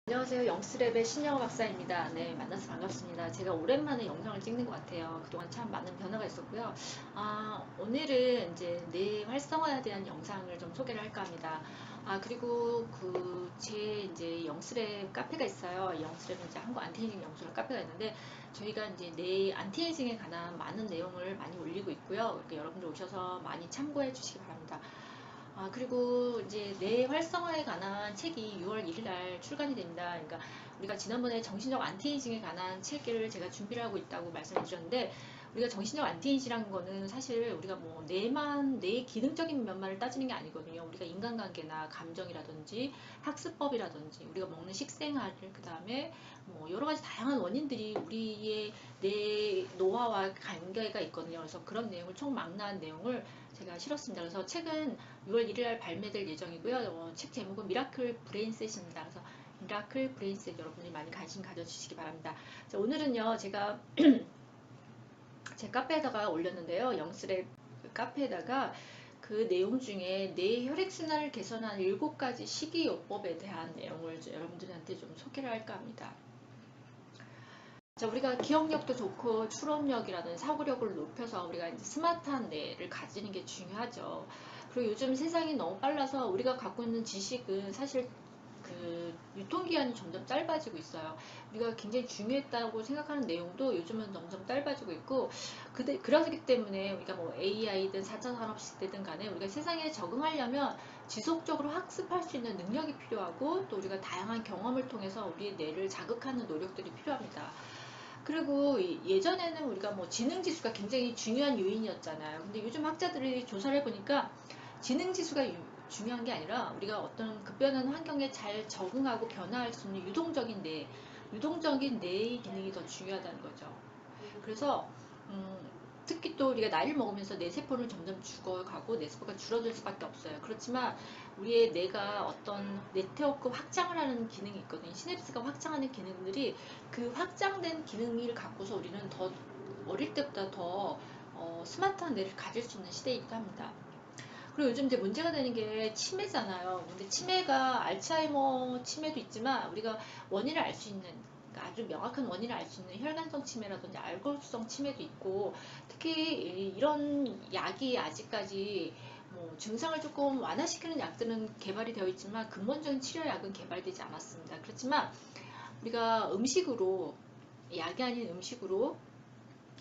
안녕하세요. 영스랩의 신영호 박사입니다. 네, 만나서 반갑습니다. 제가 오랜만에 영상을 찍는 것 같아요. 그동안 참 많은 변화가 있었고요. 오늘은 이제 뇌 활성화에 대한 영상을 좀 소개를 할까 합니다. 그리고 제 이제 영스랩 카페가 있어요. 영스랩은 이제 한국 안티에이징 영스랩 카페가 있는데, 저희가 이제 뇌 안티에이징에 관한 많은 내용을 많이 올리고 있고요. 그러니까 여러분들 오셔서 많이 참고해 주시기 바랍니다. 그리고 이제 뇌 활성화에 관한 책이 6월 1일 날 출간이 됩니다. 그러니까 우리가 지난번에 정신적 안티에이징에 관한 책을 제가 준비를 하고 있다고 말씀해 주셨는데, 우리가 정신적 안티에이징이라는 거는 사실 우리가 뭐 뇌의 기능적인 면만을 따지는 게 아니거든요. 우리가 인간관계나 감정이라든지 학습법이라든지 우리가 먹는 식생활, 그 다음에 뭐 여러 가지 다양한 원인들이 우리의 뇌 노화와 관계가 있거든요. 그래서 그런 내용을 총망라한 내용을 제가 실었습니다. 그래서 책은 6월 1일 날 발매될 예정이고요. 책 제목은 미라클 브레인셋입니다. 그래서 미라클 브레인셋 여러분이 많이 관심 가져주시기 바랍니다. 자, 오늘은요, 제가 제 카페에다가 올렸는데요. 영스랩 카페에다가 그 내용 중에 뇌 혈액순환을 개선하는 7가지 식이요법에 대한 내용을 여러분들한테 좀 소개를 할까 합니다. 자, 우리가 기억력도 좋고 추론력이라든지 사고력을 높여서 우리가 이제 스마트한 뇌를 가지는 게 중요하죠. 그리고 요즘 세상이 너무 빨라서 우리가 갖고 있는 지식은 사실 그 유통기한이 점점 짧아지고 있어요. 우리가 굉장히 중요했다고 생각하는 내용도 요즘은 점점 짧아지고 있고, 그러기 때문에 우리가 뭐 AI든 4차 산업 시대든 간에 우리가 세상에 적응하려면 지속적으로 학습할 수 있는 능력이 필요하고, 또 우리가 다양한 경험을 통해서 우리의 뇌를 자극하는 노력들이 필요합니다. 그리고 예전에는 우리가 뭐 지능 지수가 굉장히 중요한 요인이었잖아요. 근데 요즘 학자들이 조사를 해보니까 지능 지수가 중요한 게 아니라 우리가 어떤 급변하는 환경에 잘 적응하고 변화할 수 있는 유동적인 뇌의 기능이 더 중요하다는 거죠. 그래서 특히 또 우리가 나이를 먹으면서 뇌세포는 점점 죽어가고 뇌세포가 줄어들 수밖에 없어요. 그렇지만 우리의 뇌가 어떤 네트워크 확장을 하는 기능이 있거든요. 시냅스가 확장하는 기능들이, 그 확장된 기능을 갖고서 우리는 더 어릴 때보다 더 스마트한 뇌를 가질 수 있는 시대이기도 합니다. 그리고 요즘 이제 문제가 되는 게 치매잖아요. 근데 치매가 알츠하이머 치매도 있지만 우리가 원인을 알 수 있는, 그러니까 아주 명확한 원인을 알 수 있는 혈관성 치매라든지 알코올성 치매도 있고, 특히 이런 약이 아직까지 뭐 증상을 조금 완화시키는 약들은 개발이 되어 있지만 근본적인 치료약은 개발되지 않았습니다. 그렇지만 우리가 음식으로, 약이 아닌 음식으로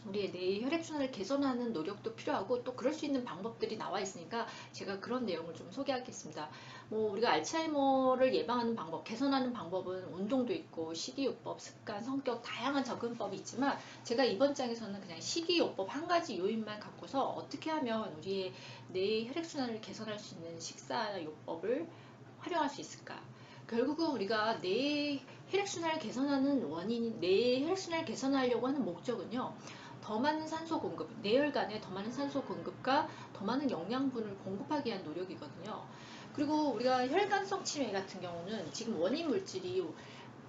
우리의 뇌 혈액순환을 개선하는 노력도 필요하고, 또 그럴 수 있는 방법들이 나와 있으니까 제가 그런 내용을 좀 소개하겠습니다. 뭐 우리가 알츠하이머를 예방하는 방법, 개선하는 방법은 운동도 있고 식이요법, 습관, 성격, 다양한 접근법이 있지만, 제가 이번 장에서는 그냥 식이요법 한 가지 요인만 갖고서 어떻게 하면 우리의 뇌 혈액순환을 개선할 수 있는 식사요법을 활용할 수 있을까? 결국은 우리가 뇌 혈액순환을 개선하는 원인, 뇌 혈액순환을 개선하려고 하는 목적은요, 더 많은 산소 공급, 뇌혈관에 더 많은 산소 공급과 더 많은 영양분을 공급하기 위한 노력이거든요. 그리고 우리가 혈관성 치매 같은 경우는 지금 원인 물질이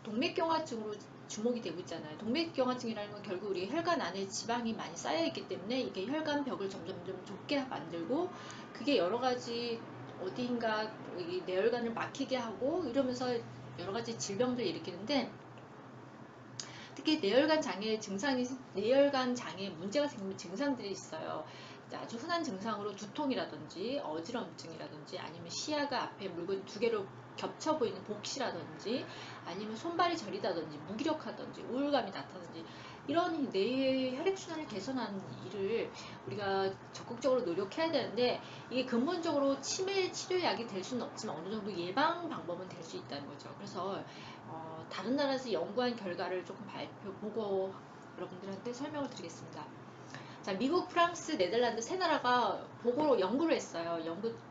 동맥경화증으로 주목이 되고 있잖아요. 동맥경화증이라는 건 결국 우리 혈관 안에 지방이 많이 쌓여 있기 때문에 이게 혈관벽을 점점 좁게 만들고, 그게 여러 가지 어디인가 이 뇌혈관을 막히게 하고 이러면서 여러 가지 질병들 일으키는데, 특히 뇌혈관 장애에 문제가 생기는 증상들이 있어요. 아주 흔한 증상으로 두통이라든지 어지럼증이라든지, 아니면 시야가 앞에 물건이 두 개로 겹쳐 보이는 복시라든지, 아니면 손발이 저리다든지 무기력하든지 우울감이 나타나든지, 이런 뇌의 혈액순환을 개선하는 일을 우리가 적극적으로 노력해야 되는데, 이게 근본적으로 치매 치료약이 될 수는 없지만 어느 정도 예방 방법은 될 수 있다는 거죠. 그래서 다른 나라에서 연구한 결과를 조금 보고 여러분들한테 설명을 드리겠습니다. 자, 미국, 프랑스, 네덜란드 세 나라가 연구를 했어요.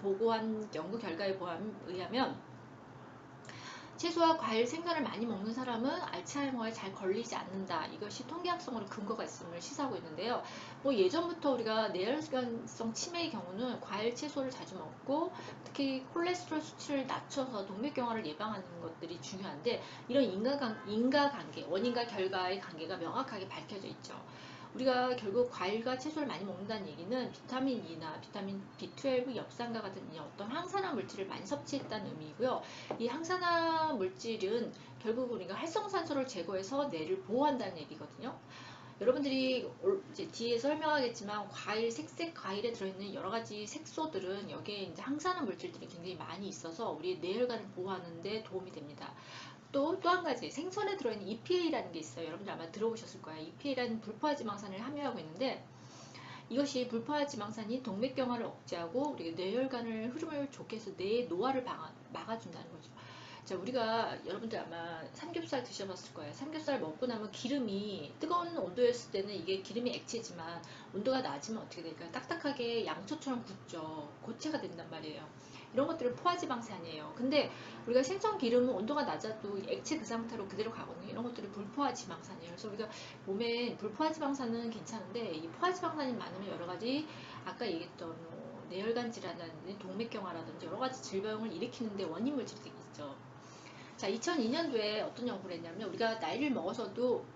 보고한 연구 결과에 의하면 채소와 과일 생선을 많이 먹는 사람은 알츠하이머에 잘 걸리지 않는다. 이것이 통계학적으로 근거가 있음을 시사하고 있는데요. 뭐 예전부터 우리가 뇌혈관성 치매의 경우는 과일, 채소를 자주 먹고, 특히 콜레스테롤 수치를 낮춰서 동맥경화를 예방하는 것들이 중요한데, 이런 인과관계, 원인과 결과의 관계가 명확하게 밝혀져 있죠. 우리가 결국 과일과 채소를 많이 먹는다는 얘기는 비타민 E나 비타민 B12, 엽산과 같은 이 어떤 항산화 물질을 많이 섭취했다는 의미이고요. 이 항산화 물질은 결국 우리가 활성산소를 제거해서 뇌를 보호한다는 얘기거든요. 여러분들이 이제 뒤에 설명하겠지만 과일, 색색 과일에 들어있는 여러 가지 색소들은 여기에 이제 항산화 물질들이 굉장히 많이 있어서 우리 뇌혈관을 보호하는 데 도움이 됩니다. 또 한 가지 생선에 들어있는 EPA라는 게 있어요. 여러분들 아마 들어보셨을 거예요. EPA라는 불포화지방산을 함유하고 있는데 이것이 불포화지방산이 동맥경화를 억제하고 우리 뇌혈관을 흐름을 좋게 해서 뇌의 노화를 막아준다는 거죠. 자, 우리가 여러분들 아마 삼겹살 드셔봤을 거예요. 삼겹살 먹고 나면 기름이 뜨거운 온도였을 때는 이게 기름이 액체지만 온도가 낮으면 어떻게 될까요? 딱딱하게 양초처럼 굳죠. 고체가 된단 말이에요. 이런 것들은 포화지방산이에요. 근데 우리가 생선 기름은 온도가 낮아도 액체 그 상태로 그대로 가거든요. 이런 것들이 불포화지방산이에요. 그래서 우리가 몸에 불포화지방산은 괜찮은데 이 포화지방산이 많으면 여러 가지 아까 얘기했던 뇌혈관 질환이라든지 동맥경화라든지 여러 가지 질병을 일으키는데 원인 물질이 있죠. 자, 2002년도에 어떤 연구를 했냐면 우리가 나이를 먹어서도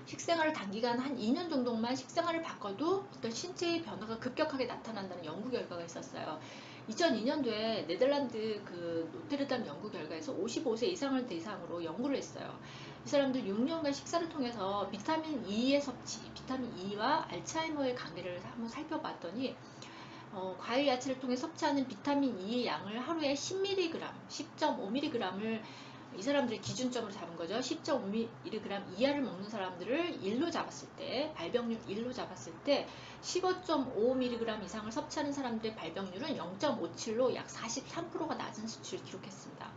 식생활을 단기간 한 2년 정도만 식생활을 바꿔도 어떤 신체의 변화가 급격하게 나타난다는 연구 결과가 있었어요. 2002년도에 네덜란드 그 노테르담 연구 결과에서 55세 이상을 대상으로 연구를 했어요. 이 사람들 6년간 식사를 통해서 비타민 E의 섭취, 비타민 E와 알츠하이머의 관계를 한번 살펴봤더니 과일 야채를 통해 섭취하는 비타민 E의 양을 하루에 10mg, 10.5mg을 이 사람들의 기준점으로 잡은 거죠. 10.5mg 이하를 먹는 사람들을 1로 잡았을 때, 발병률 1로 잡았을 때 15.5mg 이상을 섭취하는 사람들의 발병률은 0.57로 약 43%가 낮은 수치를 기록했습니다.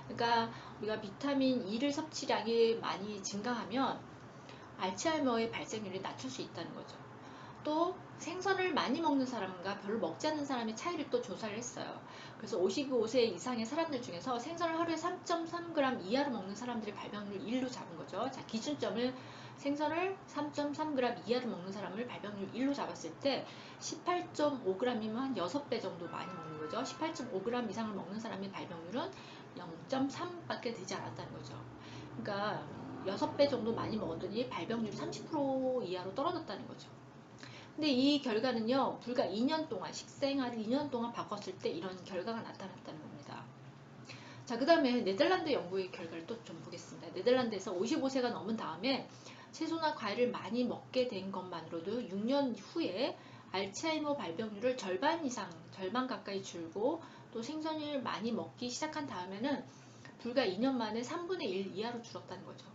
그러니까 우리가 비타민 E를 섭취량이 많이 증가하면 알츠하이머의 발생률이 낮출 수 있다는 거죠. 또 생선을 많이 먹는 사람과 별로 먹지 않는 사람의 차이를 또 조사를 했어요. 그래서 55세 이상의 사람들 중에서 생선을 하루에 3.3g 이하로 먹는 사람들의 발병률 1로 잡은 거죠. 자, 기준점을 생선을 3.3g 이하로 먹는 사람을 발병률 1로 잡았을 때 18.5g이면 한 6배 정도 많이 먹는 거죠. 18.5g 이상을 먹는 사람의 발병률은 0.3밖에 되지 않았다는 거죠. 그러니까 6배 정도 많이 먹었더니 발병률이 30% 이하로 떨어졌다는 거죠. 근데 이 결과는요, 불과 2년 동안, 식생활을 2년 동안 바꿨을 때 이런 결과가 나타났다는 겁니다. 자, 그 다음에 네덜란드 연구의 결과를 또 좀 보겠습니다. 네덜란드에서 55세가 넘은 다음에 채소나 과일을 많이 먹게 된 것만으로도 6년 후에 알츠하이머 발병률을 절반 이상, 절반 가까이 줄고 또 생선을 많이 먹기 시작한 다음에는 불과 2년 만에 3분의 1 이하로 줄었다는 거죠.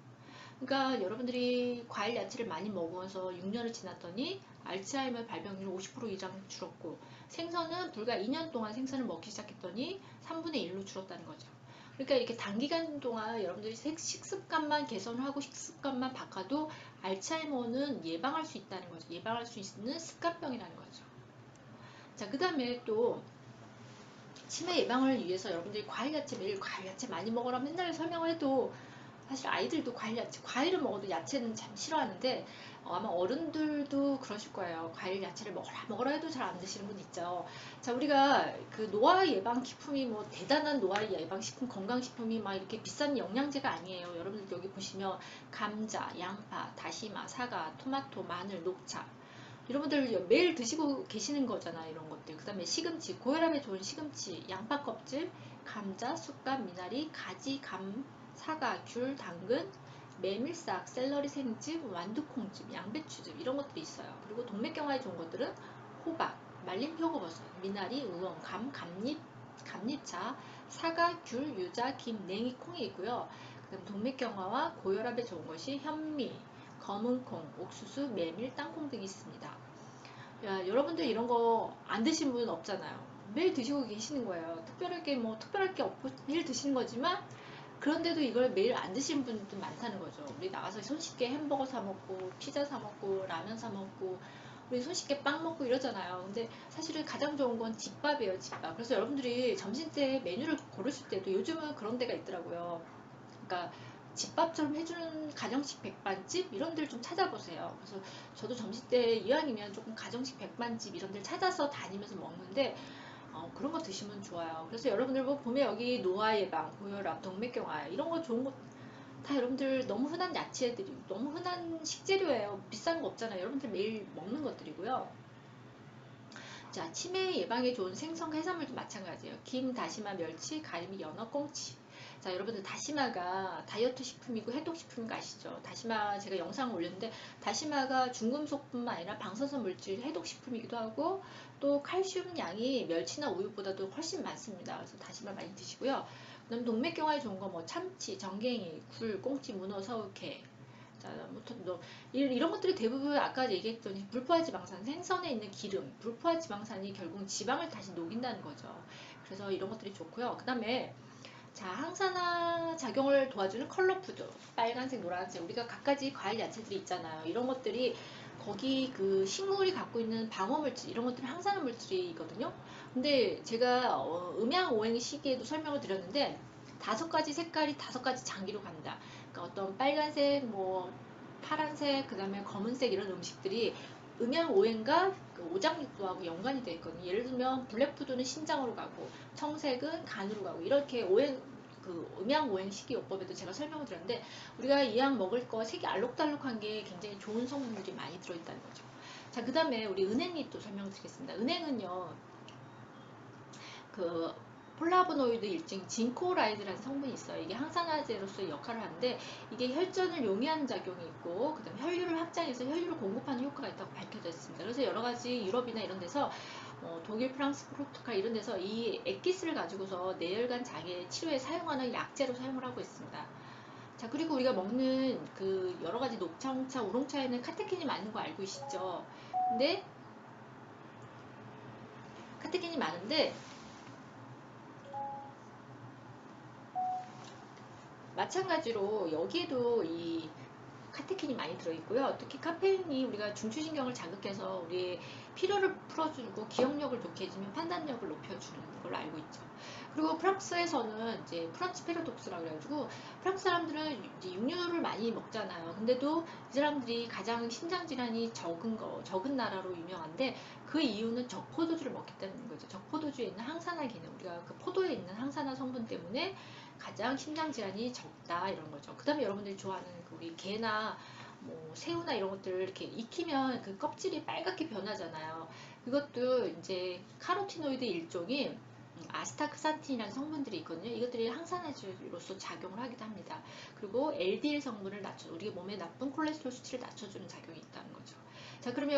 그러니까 여러분들이 과일 야채를 많이 먹어서 6년을 지났더니 알츠하이머 발병률 50% 이상 줄었고 생선은 불과 2년 동안 생선을 먹기 시작했더니 3분의 1로 줄었다는 거죠. 그러니까 이렇게 단기간 동안 여러분들이 식습관만 개선하고 식습관만 바꿔도 알츠하이머는 예방할 수 있다는 거죠. 예방할 수 있는 습관병이라는 거죠. 자, 그 다음에 또 치매 예방을 위해서 여러분들이 과일 야채 매일 과일 야채 많이 먹으라 맨날 설명을 해도 사실 아이들도 과일 야채, 과일을 먹어도 야채는 참 싫어하는데 아마 어른들도 그러실 거예요. 과일 야채를 먹어라 먹어라 해도 잘 안 드시는 분 있죠. 자, 우리가 그 노화 예방 식품이 뭐 대단한 노화 예방 식품, 건강 식품이 막 이렇게 비싼 영양제가 아니에요. 여러분들 여기 보시면 감자, 양파, 다시마, 사과, 토마토, 마늘, 녹차 여러분들 매일 드시고 계시는 거잖아요. 이런 것들. 그 다음에 시금치, 고혈압에 좋은 시금치, 양파 껍질, 감자, 쑥갓, 미나리, 가지, 감, 사과, 귤, 당근, 메밀싹, 샐러리 생즙, 완두콩즙, 양배추즙 이런 것들이 있어요. 그리고 동맥경화에 좋은 것들은 호박, 말린 표고버섯, 미나리, 우엉, 감잎차, 사과, 귤, 유자, 김, 냉이, 콩이 있고요. 그다음 동맥경화와 고혈압에 좋은 것이 현미, 검은콩, 옥수수, 메밀, 땅콩 등이 있습니다. 야, 여러분들 이런 거 안 드신 분 없잖아요. 매일 드시고 계시는 거예요. 특별하게 뭐 특별할 게 없고 매일 드시는 거지만 그런데도 이걸 매일 안 드시는 분도 많다는 거죠. 우리 나가서 손쉽게 햄버거 사 먹고 피자 사 먹고 라면 사 먹고 우리 손쉽게 빵 먹고 이러잖아요. 근데 사실은 가장 좋은 건 집밥이에요, 집밥. 그래서 여러분들이 점심 때 메뉴를 고르실 때도 요즘은 그런 데가 있더라고요. 그러니까 집밥처럼 해주는 가정식 백반집 이런 데를 좀 찾아보세요. 그래서 저도 점심 때 이왕이면 조금 가정식 백반집 이런 데를 찾아서 다니면서 먹는데 그런 거 드시면 좋아요. 그래서 여러분들 뭐 보면 여기 노화 예방, 고혈압, 동맥경화 이런 거 좋은 거 다 여러분들 너무 흔한 야채들이, 너무 흔한 식재료예요. 비싼 거 없잖아요. 여러분들 매일 먹는 것들이고요. 자, 치매 예방에 좋은 생선, 해산물도 마찬가지예요. 김, 다시마, 멸치, 가리비, 연어, 꽁치. 자, 여러분들 다시마가 다이어트 식품이고 해독 식품인 거 아시죠? 다시마 제가 영상을 올렸는데 다시마가 중금속뿐만 아니라 방사선 물질 해독 식품이기도 하고 또 칼슘 양이 멸치나 우유보다도 훨씬 많습니다. 그래서 다시마 많이 드시고요. 그다음 동맥경화에 좋은 거 뭐 참치, 정갱이, 굴, 꽁치, 문어, 서울회. 자, 아무튼 이런 것들이 대부분 아까 얘기했더니 불포화지방산, 생선에 있는 기름, 불포화지방산이 결국 지방을 다시 녹인다는 거죠. 그래서 이런 것들이 좋고요. 그 다음에 자, 항산화 작용을 도와주는 컬러푸드, 빨간색, 노란색, 우리가 갖가지 과일, 야채들이 있잖아요. 이런 것들이 거기 그 식물이 갖고 있는 방어물질, 이런 것들이 항산화 물질이거든요. 근데 제가 음양오행 시기에도 설명을 드렸는데 5가지 색깔이 5가지 장기로 간다. 그러니까 어떤 빨간색, 뭐 파란색, 그 다음에 검은색 이런 음식들이 음양오행과 그 오장육부하고 연관이 되어 있거든요. 예를 들면 블랙푸드는 신장으로 가고 청색은 간으로 가고 이렇게 오행 그 음양오행 식이요법에도 제가 설명을 드렸는데 우리가 이 약 먹을 거 색이 알록달록한 게 굉장히 좋은 성분들이 많이 들어있다는 거죠. 자, 그 다음에 우리 은행잎도 설명을 드리겠습니다. 은행은요, 그 폴라보노이드 일종 진코라이드라는 성분이 있어요. 이게 항산화제로서 역할을 하는데 이게 혈전을 용이하는 작용이 있고 그다음에 혈류를 확장해서 혈류를 공급하는 효과가 있다고 밝혀져 있습니다. 그래서 여러 가지 유럽이나 이런 데서 독일, 프랑스, 포르투갈 이런 데서 이 액기스를 가지고서 뇌혈관 장애 치료에 사용하는 약재로 사용을 하고 있습니다. 자, 그리고 우리가 먹는 그 여러 가지 녹차, 홍차, 우롱차에는 카테킨이 많은 거 알고 계시죠? 근데 카테킨이 많은데 마찬가지로 여기에도 이 카테킨이 많이 들어있고요. 특히 카페인이 우리가 중추신경을 자극해서 우리의 피로를 풀어주고 기억력을 좋게 해주면 판단력을 높여주는 걸로 알고 있죠. 그리고 프랑스에서는 이제 프란치 패러독스라고 그래가지고 프랑스 사람들은 이제 육류를 많이 먹잖아요. 근데도 이 사람들이 가장 심장 질환이 적은 나라로 유명한데 그 이유는 적포도주를 먹기 때문인 거죠. 적포도주에 있는 항산화 기능, 우리가 그 포도에 있는 항산화 성분 때문에 가장 심장 질환이 적다 이런 거죠. 그 다음에 여러분들이 좋아하는 그 우리 게나 뭐 새우나 이런 것들을 이렇게 익히면 그 껍질이 빨갛게 변하잖아요. 그것도 이제 카로티노이드 일종인 아스타크산틴이라는 성분들이 있거든요. 이것들이 항산화제로서 작용을 하기도 합니다. 그리고 LDL 성분을 우리 몸에 나쁜 콜레스테롤 수치를 낮춰주는 작용이 있다는 거죠. 자, 그러면